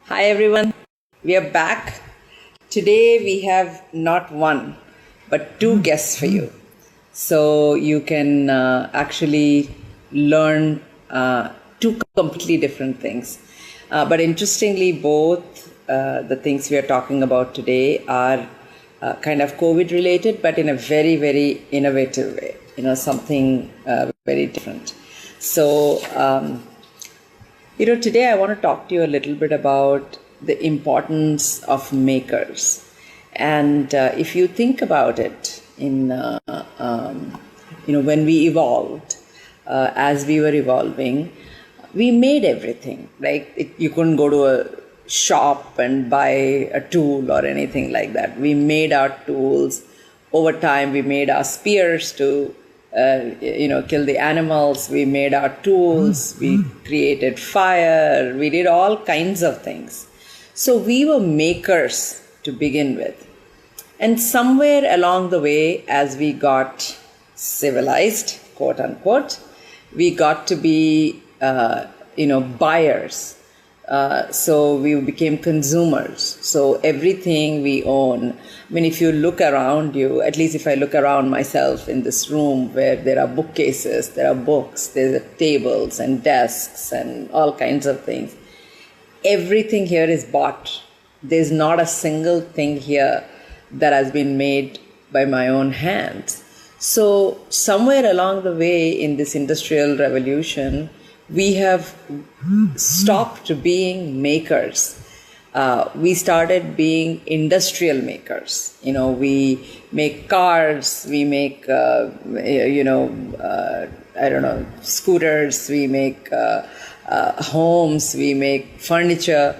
Hi everyone, we are back. Today we have not one but two guests for you. So you can actually learn two completely different things. But interestingly, both the things we are talking about today are kind of COVID related, but in a very, very innovative way, something very different. So, today I want to talk to you a little bit about the importance of makers. And if you think about it, when we evolved, as we were evolving, we made everything. You couldn't go to a shop and buy a tool or anything like that. We made our tools. Over time, we made our spears to kill the animals. We made our tools. We created fire. We did all kinds of things. So we were makers to begin with. And somewhere along the way, as we got civilized, quote unquote, we got to be, buyers. So we became consumers. So everything we own, if you look around you, at least if I look around myself in this room where there are bookcases, there are books, there are tables and desks and all kinds of things, everything here is bought. There's not a single thing here that has been made by my own hands. So somewhere along the way in this industrial revolution, we have stopped being makers. We started being industrial makers. We make cars, we make, scooters, we make homes, we make furniture.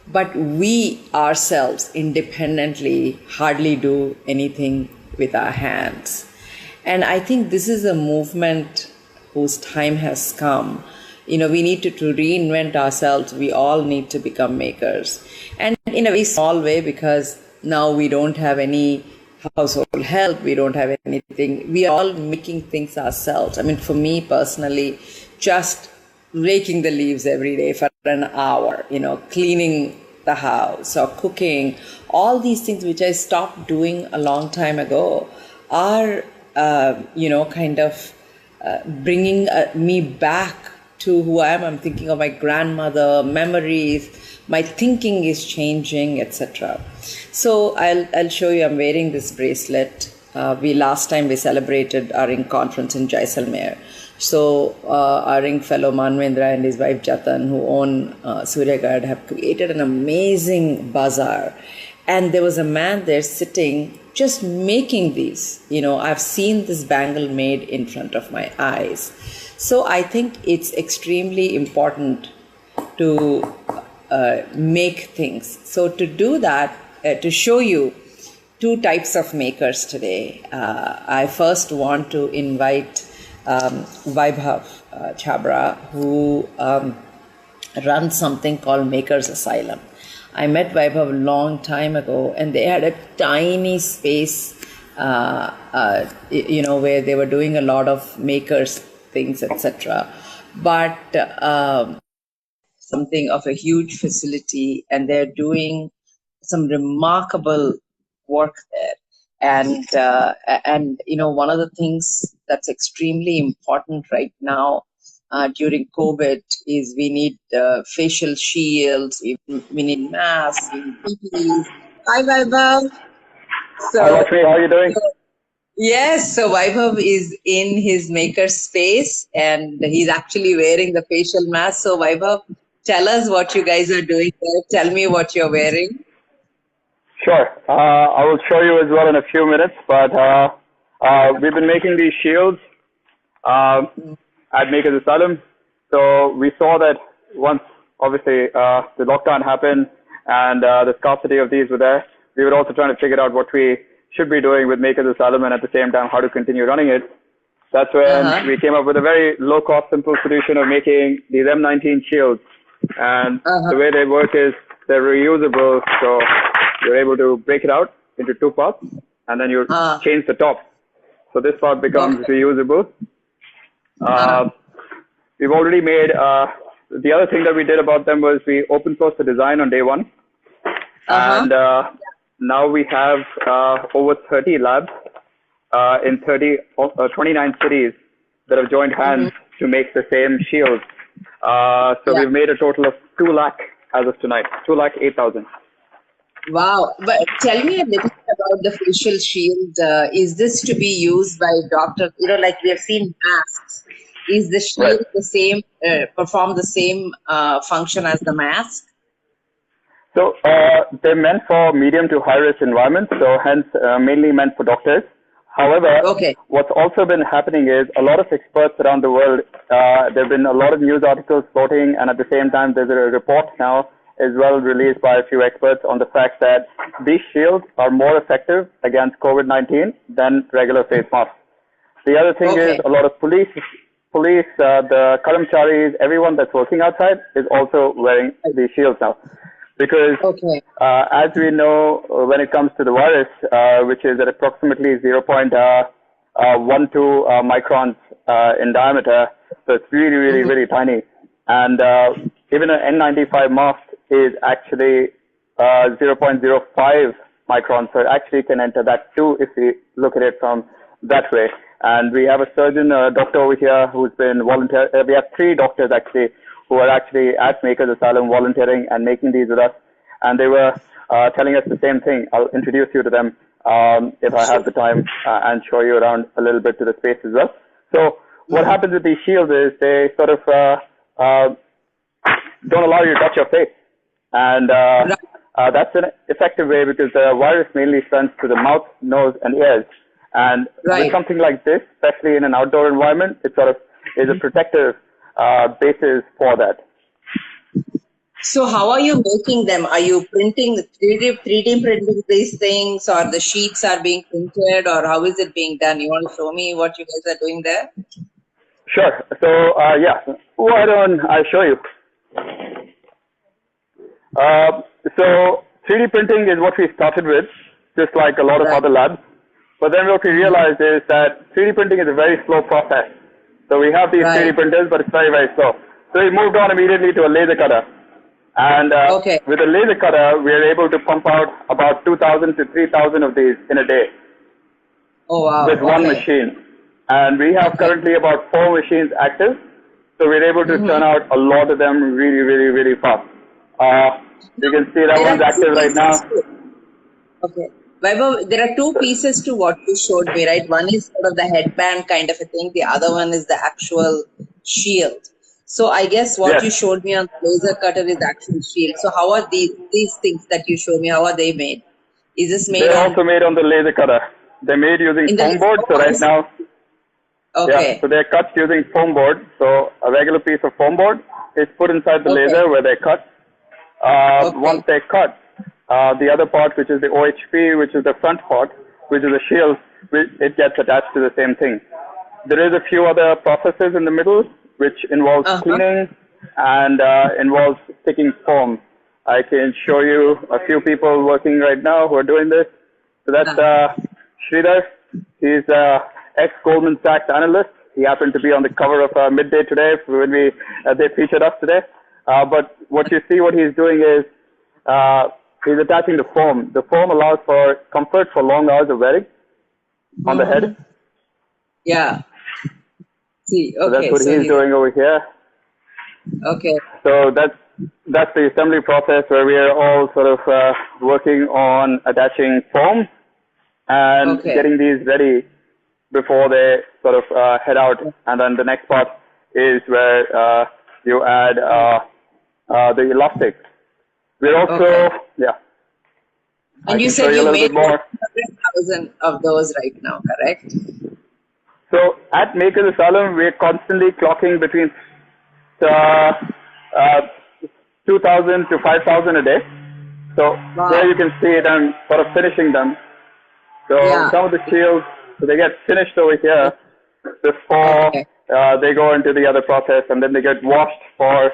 But we ourselves independently hardly do anything with our hands. And I think this is a movement whose time has come. We need to reinvent ourselves. We all need to become makers. And in a very small way, because now we don't have any household help, we don't have anything. We are all making things ourselves. For me personally, just raking the leaves every day for an hour, cleaning the house or cooking, all these things which I stopped doing a long time ago are, bringing me back to who I am. I'm thinking of my grandmother, memories, my thinking is changing, etc. So I'll show you, I'm wearing this bracelet. Last time we celebrated our INK conference in Jaisalmer. So our INK fellow Manvendra and his wife Jatan, who own Suryagad, have created an amazing bazaar. And there was a man there sitting just making these. I've seen this bangle made in front of my eyes. So I think it's extremely important to make things. So to do that, to show you two types of makers today, I first want to invite Vaibhav Chhabra, who runs something called Makers Asylum. I met Vaibhav a long time ago, and they had a tiny space, where they were doing a lot of makers things, etc. But something of a huge facility, and they're doing some remarkable work there. And one of the things that's extremely important right now during COVID is we need facial shields, we need masks, we need PPEs. Hi, Vaibhav. Hi, Lakshmi. How are you doing? Yes, so Vaibhav is in his Makerspace and he's actually wearing the facial mask. So Vaibhav, tell us what you guys are doing there. Tell me what you're wearing. Sure. I will show you as well in a few minutes, but we've been making these shields at Makers Asylum. So we saw that once, obviously, the lockdown happened and the scarcity of these were there, we were also trying to figure out what we should be doing with Makers Asylum and at the same time how to continue running it. That's when we came up with a very low-cost, simple solution of making these M19 shields. And the way they work is they're reusable, so you're able to break it out into two parts, and then you change the top. So this part becomes reusable. We've already made the other thing that we did about them was we open sourced the design on day one. And now we have over 30 labs in 29 cities that have joined hands to make the same shields. So we've made a total of 2 lakh as of tonight, 2,08,000. Wow. But tell me a little bit about the facial shield. Is this to be used by doctors? You know, like we have seen masks. Is the shield the same, perform the same function as the mask? So they're meant for medium to high risk environments, so hence mainly meant for doctors. However, what's also been happening is a lot of experts around the world, there have been a lot of news articles floating, and at the same time there's a report now as well released by a few experts on the fact that these shields are more effective against COVID-19 than regular face masks. The other thing is a lot of police, the karamcharis, everyone that's working outside is also wearing these shields now. Because as we know, when it comes to the virus, which is at approximately 0.12 microns in diameter, so it's really, really, really tiny. And even an N95 mask is actually 0.05 microns, so it actually can enter that too if we look at it from that way. And we have a surgeon, a doctor over here who's been volunteering. We have 3 doctors actually who are actually at Makers Asylum volunteering and making these with us. And they were telling us the same thing. I'll introduce you to them if I have the time and show you around a little bit to the space as well. So what happens with these shields is they sort of don't allow you to touch your face. And that's an effective way because the virus mainly sends to the mouth, nose, and ears. And with something like this, especially in an outdoor environment, it sort of is a protective basis for that. So how are you making them? Are you printing, 3D printing these things, or the sheets are being printed, or how is it being done? You want to show me what you guys are doing there? Sure. So, why don't I show you? So 3D printing is what we started with, just like a lot of other labs. But then what we realized is that 3D printing is a very slow process. So we have these 3D printers, but it's very, very slow. So we moved on immediately to a laser cutter. And with a laser cutter, we are able to pump out about 2,000 to 3,000 of these in a day. Oh, wow. With one machine. And we have currently about 4 machines active. So we're able to turn out a lot of them really, really, really fast. You can see that one's active right now. Okay. Vaibhav, there are 2 pieces to what you showed me, right? One is sort of the headband kind of a thing. The other one is the actual shield. So I guess what you showed me on the laser cutter is actual shield. So how are these things that you showed me, how are they made? Is this made They're also made on the laser cutter. They're made using foam board. So right now, so they're cut using foam board. So a regular piece of foam board is put inside the laser where they're cut. Once they're cut, the other part, which is the OHP, which is the front part, which is the shield, it gets attached to the same thing. There is a few other processes in the middle, which involves cleaning and involves sticking foam. I can show you a few people working right now who are doing this. So that's Sridhar. He's ex-Goldman Sachs analyst. He happened to be on the cover of Midday today when they featured us today. But what you see, what he's doing is he's attaching the foam. The foam allows for comfort for long hours of wearing on the head. Yeah. See, so that's what he's doing over here. Okay. So that's the assembly process where we are all sort of working on attaching foam and getting these ready before they sort of head out. And then the next part is where you add the elastic. We're also, And you said you made 100,000 of those right now, correct? So at Makers Asylum, we're constantly clocking between 2,000 to 5,000 a day. So there you can see it. I'm sort of finishing them. So some of the shields, so they get finished over here before they go into the other process, and then they get washed for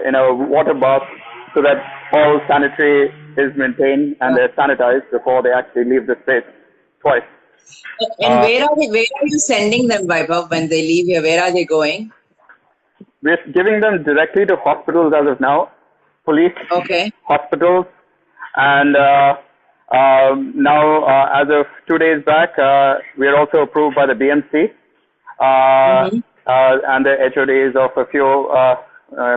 in a water bath so that all sanitary is maintained and they're sanitized before they actually leave the space twice. And where are you sending them, Vaibhav, when they leave here? Where are they going? we're giving them directly to hospitals as of now, police, Okay. hospitals, and now as of 2 days back, we are also approved by the BMC Mm-hmm. and the HODs of a few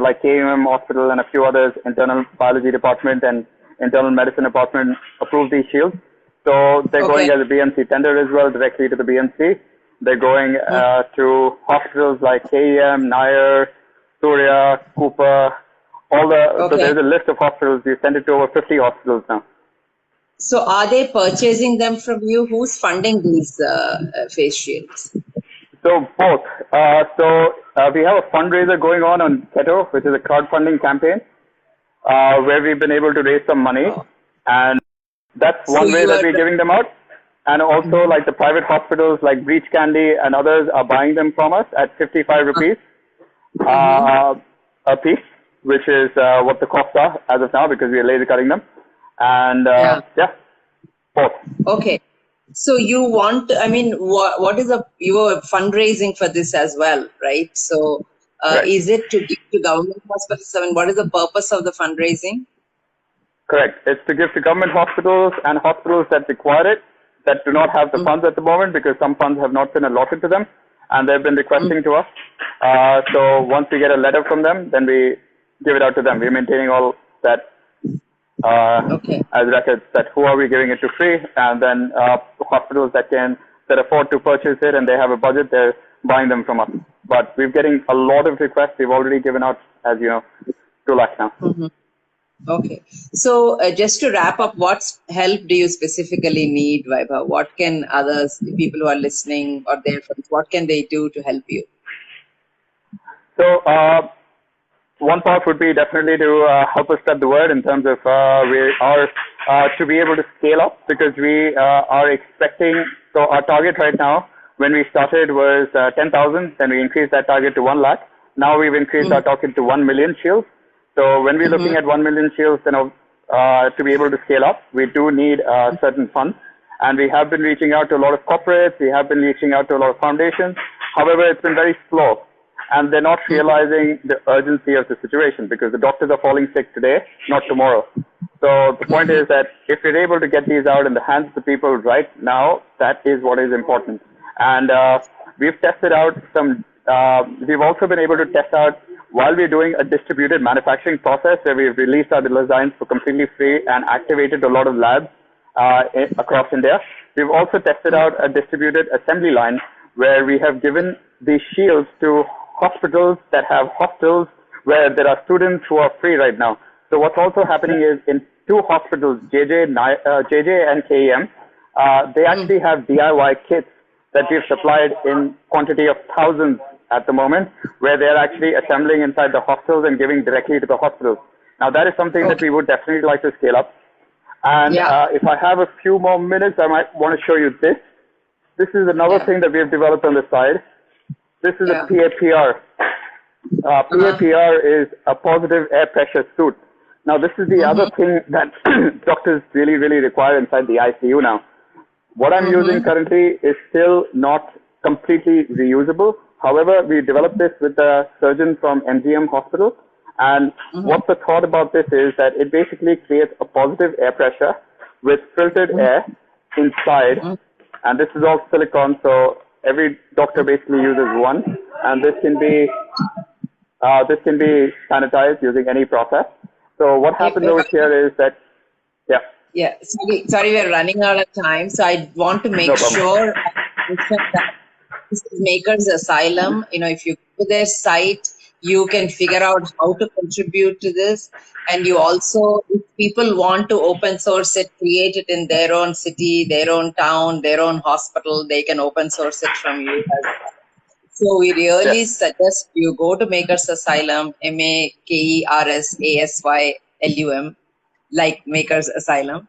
like KUM Hospital and a few others, internal biology department and internal medicine department approved these shields. So they're going as a BMC tender as well, directly to the BMC. They're going to hospitals like KEM, Nair, Surya, Cooper, all the, so there's a list of hospitals. We sent it to over 50 hospitals now. So are they purchasing them from you? Who's funding these face shields? So both. We have a fundraiser going on Keto, which is a crowdfunding campaign, where we've been able to raise some money. And that's one way that we're giving them out. And also like the private hospitals like Breach Candy and others are buying them from us at 55 rupees a piece, which is what the costs are as of now because we are laser cutting them. And both. Okay. So you want, I mean, what is you are fundraising for this as well, right? So is it to give to government hospitals? I mean, what is the purpose of the fundraising? Correct. It's to give to government hospitals and hospitals that require it, that do not have the funds at the moment because some funds have not been allotted to them and they've been requesting to us. So once we get a letter from them, then we give it out to them. We're maintaining all that as records, that who are we giving it to free, and then hospitals that afford to purchase it and they have a budget, they're buying them from us. But we're getting a lot of requests. We've already given out, as you know, 2 lakhs now. Okay. So just to wrap up, what help do you specifically need, Vaibhav? What can others, the people who are listening or their friends, what can they do to help you? So one part would be definitely to help us spread the word in terms of to be able to scale up, because we are expecting, so our target right now when we started was 10,000, then we increased that target to 1 lakh. Now we've increased our target to 1 million shields. So when we're looking at 1 million shields, to be able to scale up, we do need certain funds. And we have been reaching out to a lot of corporates. We have been reaching out to a lot of foundations. However, it's been very slow. And they're not realizing the urgency of the situation because the doctors are falling sick today, not tomorrow. So the point is that if we're able to get these out in the hands of the people right now, that is what is important. And we've tested out we've also been able to test out while we're doing a distributed manufacturing process where we've released our designs for completely free and activated a lot of labs across India. We've also tested out a distributed assembly line where we have given these shields to hospitals that have hostels where there are students who are free right now. So what's also happening is in 2 hospitals, JJ and KEM, they actually have DIY kits that we've supplied in quantity of thousands at the moment, where they're actually assembling inside the hospitals and giving directly to the hospitals. Now that is something that we would definitely like to scale up. And if I have a few more minutes, I might want to show you this. This is another thing that we've developed on the side. This is a PAPR. PAPR is a positive air pressure suit. Now this is the other thing that doctors really, really require inside the ICU now. What I'm using currently is still not completely reusable. However, we developed this with a surgeon from MGM Hospital. And what the thought about this is that it basically creates a positive air pressure with filtered air inside. And this is all silicone, so every doctor basically uses one. And this can be sanitized using any process. So what happens over here is that, sorry, we're running out of time. So I want to make sure that this is Makers Asylum. You know, if you go to their site, you can figure out how to contribute to this. And you also, if people want to open source it, create it in their own city, their own town, their own hospital, they can open source it from you as well. So we really suggest you go to Makers Asylum, MAKERSASYLUM, like Makers Asylum.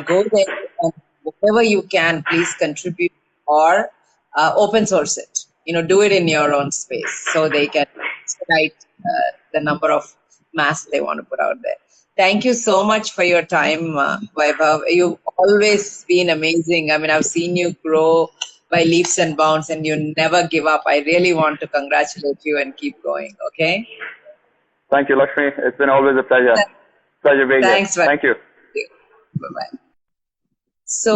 Go there and whatever you can, please contribute or open source it. You know, do it in your own space so they can expedite the number of masks they want to put out there. Thank you so much for your time, Vaibhav. You've always been amazing. I mean, I've seen you grow by leaps and bounds, and you never give up. I really want to congratulate you and keep going. Okay. Thank you, Lakshmi. It's been always a pleasure. Pleasure being here. Thanks. Thank you. Bye bye. So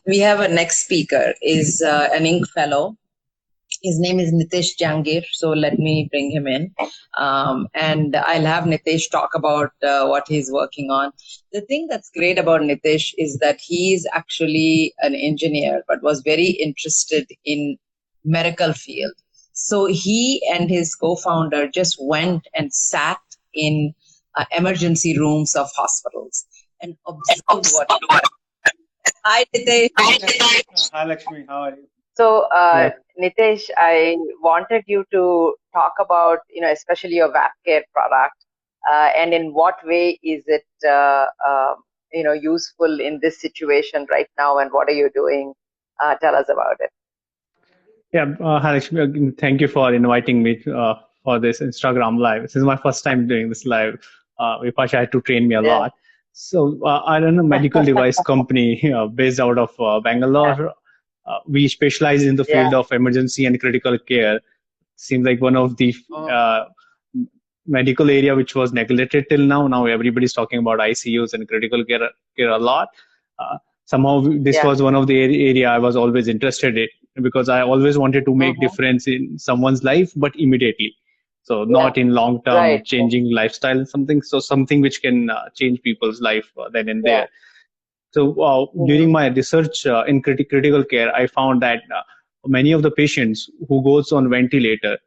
we have a next speaker is an Ink fellow. His name is Nitesh Jangir. So let me bring him in. And I'll have Nitesh talk about what he's working on. The thing that's great about Nitesh is that he's actually an engineer, but was very interested in medical field. So he and his co-founder just went and sat in emergency rooms of hospitals and observed what. Hi, Nitesh. Hi, Lakshmi. How are you? So, Nitesh, I wanted you to talk about, especially your VAP care product, and in what way is it, useful in this situation right now, and what are you doing? Tell us about it. Yeah, hi, Lakshmi. Thank you for inviting me for this Instagram live. This is my first time doing this live. Vipasha had to train me a lot. So I run a medical device company based out of Bangalore. We specialize in the field of emergency and critical care. Seems like one of the medical area which was neglected till now. Now everybody's talking about ICUs and critical care a lot. Somehow this was one of the area I was always interested in, because I always wanted to make difference in someone's life, but immediately. So not in long term changing lifestyle and something. So something which can change people's life then and there. So during my research in critical care, I found that many of the patients who goes on ventilator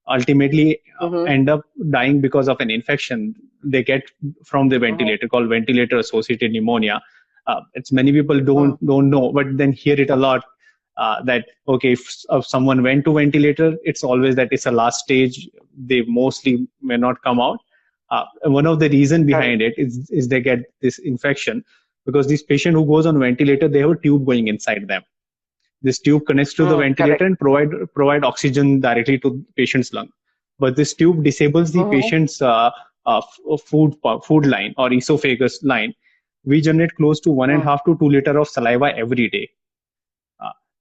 ultimately end up dying because of an infection they get from the ventilator called ventilator associated pneumonia. It's many people don't know, but then hear it a lot. That okay, if someone went to ventilator, it's always that it's a last stage. They mostly may not come out. One of the reason behind it is they get this infection because this patient who goes on ventilator, they have a tube going inside them. This tube connects to the ventilator and provide oxygen directly to patient's lung. But this tube disables the patient's food line or esophagus line. We generate close to 1.5 to 2 liters of saliva every day.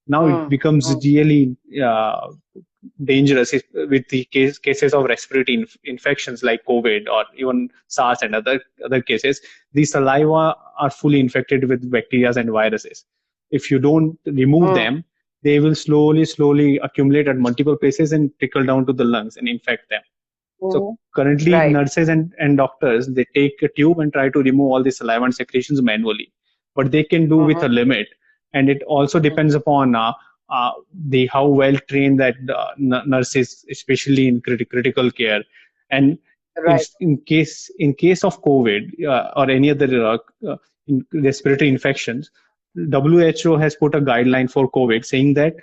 Now it becomes really dangerous with the cases of respiratory infections like COVID or even SARS and other cases. These saliva are fully infected with bacteria and viruses. If you don't remove them, they will slowly accumulate at multiple places and trickle down to the lungs and infect them. So currently nurses and doctors, they take a tube and try to remove all the saliva and secretions manually, but they can do with a limit. And it also depends upon how well trained that nurse is, especially in critical care. And in case of COVID or any other respiratory infections, WHO has put a guideline for COVID saying that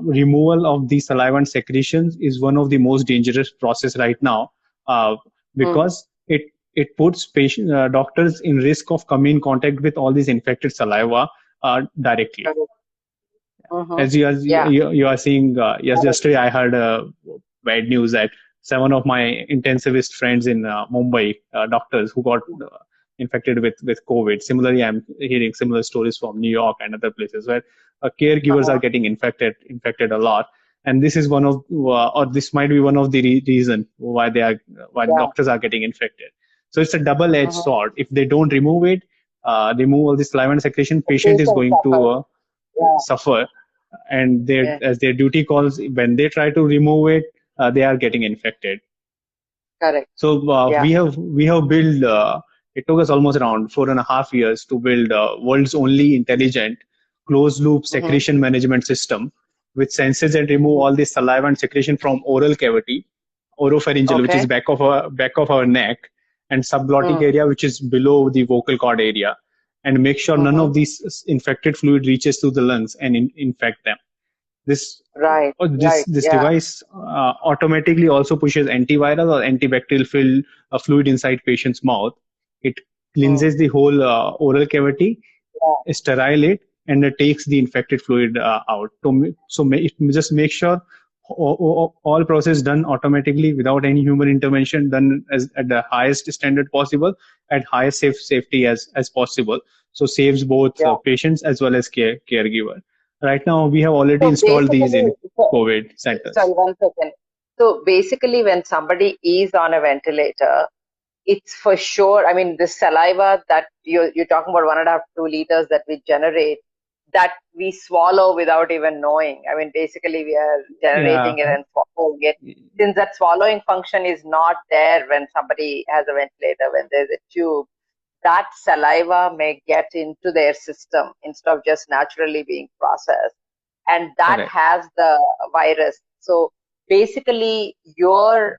removal of the saliva and secretions is one of the most dangerous process right now because it puts doctors in risk of coming in contact with all these infected saliva directly. As you are seeing, yesterday I heard bad news that 7 of my intensivist friends in Mumbai, doctors who got infected with COVID. Similarly, I'm hearing similar stories from New York and other places where caregivers are getting infected a lot. And this is one of, or this might be one of the reason why doctors are getting infected. So it's a double-edged sword. If they don't remove it, remove all this saliva and secretion, patient is going to suffer, and as their duty calls, when they try to remove it, they are getting infected. Correct. So we have built. It took us almost around 4.5 years to build world's only intelligent closed-loop secretion management system, which senses and remove all the saliva and secretion from oral cavity, oropharyngeal, which is back of our neck, and subglottic area, which is below the vocal cord area, and make sure none of these infected fluid reaches to the lungs and infect them. This device automatically also pushes antiviral or antibacterial fluid inside patient's mouth. It cleanses the whole oral cavity, sterile it, and it takes the infected fluid out. Just make sure all process done automatically without any human intervention, done at the highest standard possible, at highest safety as possible. So saves both patients as well as caregiver. Right now, we have already So installed these basically, in COVID centers. sorry, 1 second. So basically, when somebody is on a ventilator, it's for sure. I mean, the saliva that you're talking about, 1.5 to 2 liters that we generate, that we swallow without even knowing. I mean, basically, we are generating it Yeah. and swallowing it. Since that swallowing function is not there when somebody has a ventilator, when there's a tube, that saliva may get into their system instead of just naturally being processed. And that Correct. has the virus. So basically, your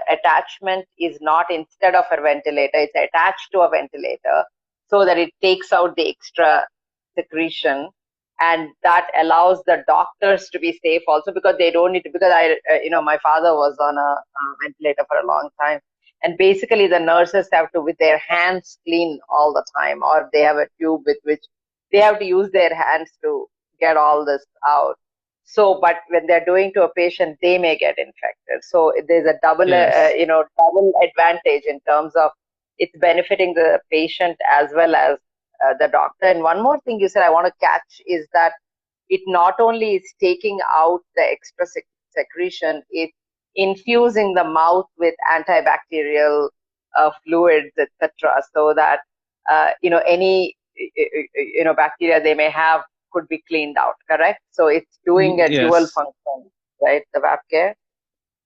attachment is not instead of a ventilator, it's attached to a ventilator so that it takes out the extra secretion. And that allows the doctors to be safe also, because they don't need to, because my father was on a ventilator for a long time. And basically the nurses have to, with their hands, clean all the time, or they have a tube with which they have to use their hands to get all this out. So, but when they're doing to a patient, they may get infected. So there's a double, Yes. double advantage in terms of it's benefiting the patient as well as the doctor. And one more thing you said I want to catch is that it not only is taking out the extra secretion, it's infusing the mouth with antibacterial fluids, etc., so that any bacteria they may have could be cleaned out. Correct? So it's doing a dual Yes. function, right? The VAP care.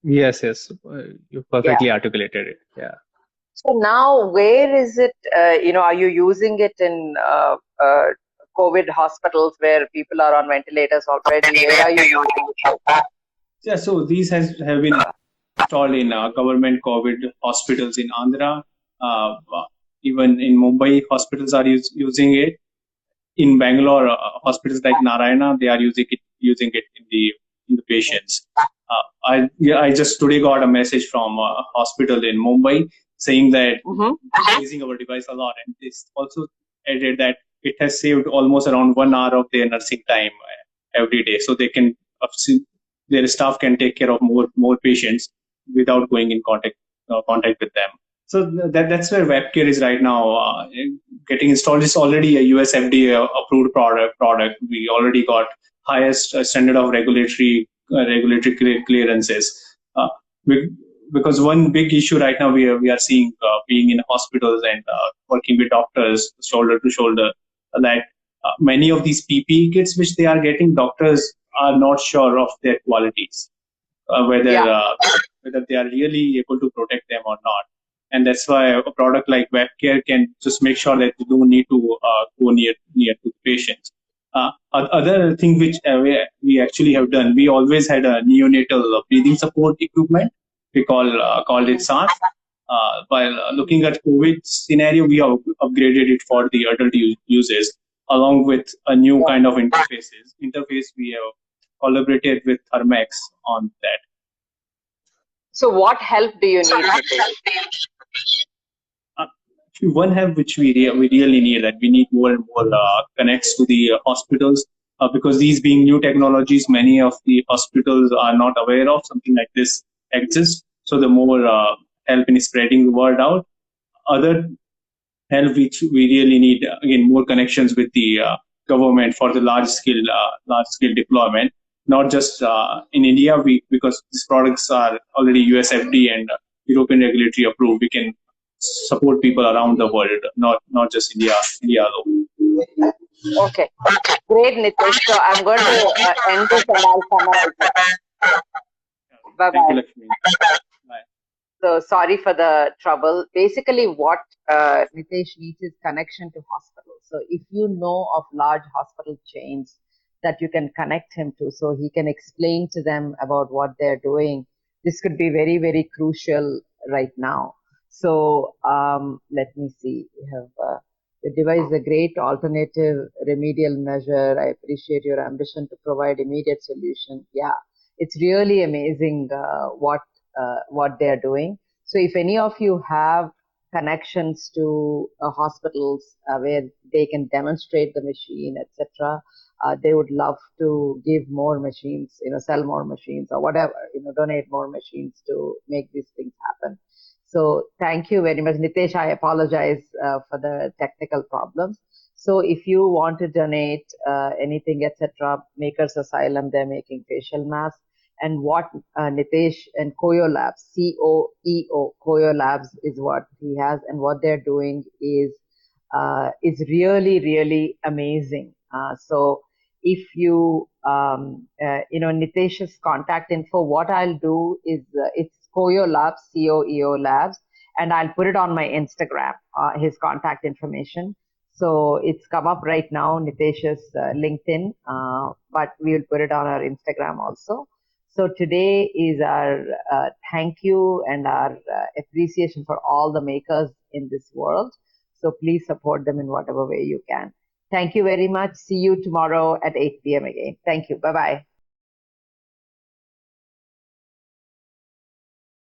Yes. Yes. You Yeah. perfectly articulated it. Yeah. So now, where is it? Are you using it in COVID hospitals where people are on ventilators already? Where are you using it? Yeah. So these have been installed in government COVID hospitals in Andhra. Even in Mumbai, hospitals are using it. In Bangalore, hospitals like Narayana, they are using it in the patients. I just today got a message from a hospital in Mumbai saying that using our device a lot, and this also added that it has saved almost around 1 hour of their nursing time every day, so they can their staff can take care of more patients without going in contact with them. So that's where WebCare is right now getting installed. It's already a USFDA approved product. We already got highest standard of regulatory clearances. Because one big issue right now we are seeing being in hospitals and working with doctors shoulder to shoulder, that many of these PPE kits which they are getting, doctors are not sure of their qualities, whether they are really able to protect them or not. And that's why a product like WebCare can just make sure that you don't need to go near to the patients. Other thing which we actually have done, we always had a neonatal breathing support equipment. We called it SARF. While looking at COVID scenario, we have upgraded it for the adult uses, along with a new kind of interface. We have collaborated with Thermex on that. So what help do you need? One help which we really need, that we need more and more connects to the hospitals, because these being new technologies, many of the hospitals are not aware of something like this exists. So the more help in spreading the word out. Other help which we really need, again, more connections with the government for the large scale deployment. Not just in India, because these products are already USFDA and European regulatory approved. We can support people around the world, not just India alone. Okay, great, Nitesh. So I'm going to end this and I'll summarize. Bye Thank you, bye. Lakshmi. Bye. So sorry for the trouble. Basically, what Nitesh needs is connection to hospitals. So if you know of large hospital chains that you can connect him to, so he can explain to them about what they're doing, this could be very, very crucial right now. So let me see. We have the device is a great alternative remedial measure. I appreciate your ambition to provide immediate solution. Yeah, it's really amazing what they're doing. So if any of you have connections to hospitals where they can demonstrate the machine, etc., they would love to give more machines, sell more machines or whatever, donate more machines to make these things happen. So thank you very much, Nitesh. I apologize for the technical problems. So if you want to donate anything, etc., Makers Asylum, they're making facial masks. And what Nitesh and Koyo Labs, COEO, Koyo Labs is what he has, and what they're doing is really, really amazing. So if you, Nitesh's contact info, what I'll do is it's Koyo Labs, COEO Labs, and I'll put it on my Instagram, his contact information. So it's come up right now, Nitesh's LinkedIn, but we will put it on our Instagram also. So today is our thank you and our appreciation for all the makers in this world. So please support them in whatever way you can. Thank you very much. See you tomorrow at 8 p.m. again. Thank you. Bye-bye.